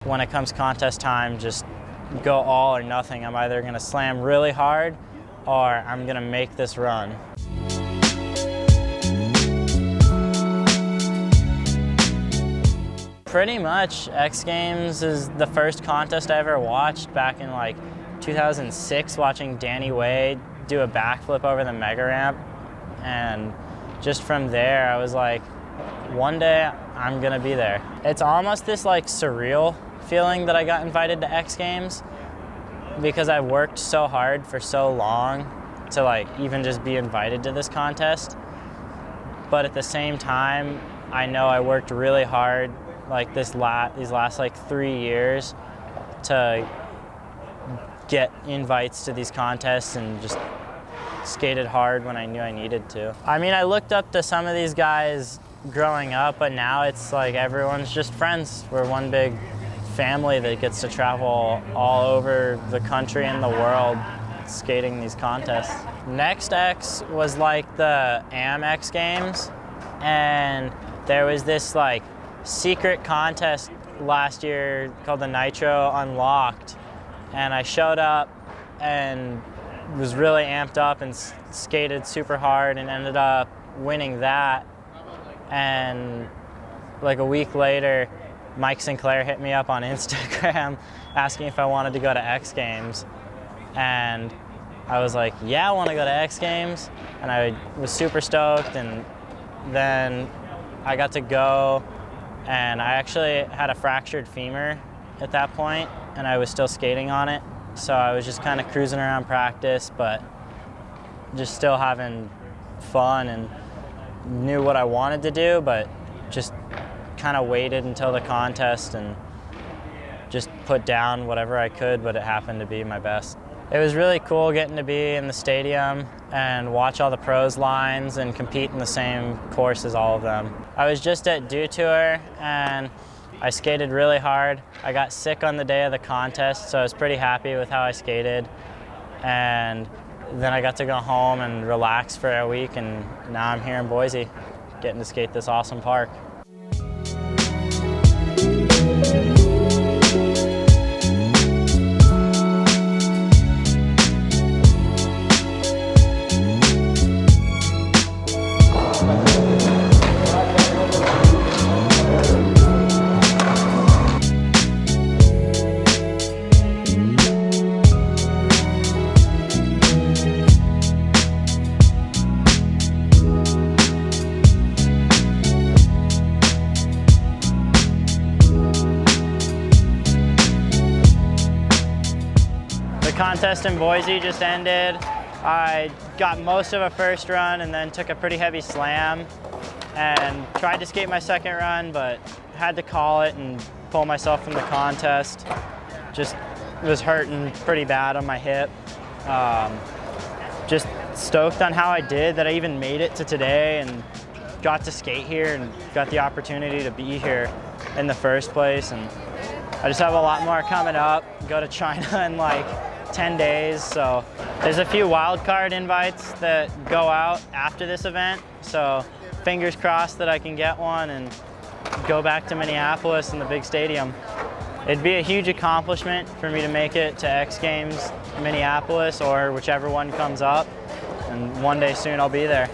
when it comes contest time, just go all or nothing. I'm either gonna slam really hard or I'm gonna make this run. Pretty much, X Games is the first contest I ever watched back in like 2006, watching Danny Wade do a backflip over the mega ramp. And just from there, I was like, one day I'm gonna be there. It's almost this like surreal feeling that I got invited to X Games, because I worked so hard for so long to like even just be invited to this contest. But at the same time, I know I worked really hard like these last like 3 years to get invites to these contests, and just skated hard when I knew I needed to. I mean, I looked up to some of these guys growing up, but now it's like everyone's just friends. We're one big family that gets to travel all over the country and the world skating these contests. Next X was like the X Games, and there was this like secret contest last year called the Nitro Unlocked, and I showed up and was really amped up and skated super hard and ended up winning that. And like a week later, Mike Sinclair hit me up on Instagram asking if I wanted to go to X Games, and I was like, yeah, I want to go to X Games, and I was super stoked. And then I got to go, and I actually had a fractured femur at that point, and I was still skating on it. So I was just kind of cruising around practice, but just still having fun, and knew what I wanted to do, but just kind of waited until the contest and just put down whatever I could, but it happened to be my best. It was really cool getting to be in the stadium and watch all the pros lines and compete in the same course as all of them. I was just at Dew Tour and I skated really hard. I got sick on the day of the contest, so I was pretty happy with how I skated. And then I got to go home and relax for a week, and now I'm here in Boise, getting to skate this awesome park. The contest in Boise just ended. I got most of a first run and then took a pretty heavy slam and tried to skate my second run, but had to call it and pull myself from the contest. Just was hurting pretty bad on my hip. Just stoked on how I did, that I even made it to today and got to skate here and got the opportunity to be here in the first place. And I just have a lot more coming up. Go to China in like 10 days, so there's a few wild card invites that go out after this event, so fingers crossed that I can get one and go back to Minneapolis in the big stadium. It'd be a huge accomplishment for me to make it to X Games Minneapolis, or whichever one comes up, and one day soon I'll be there.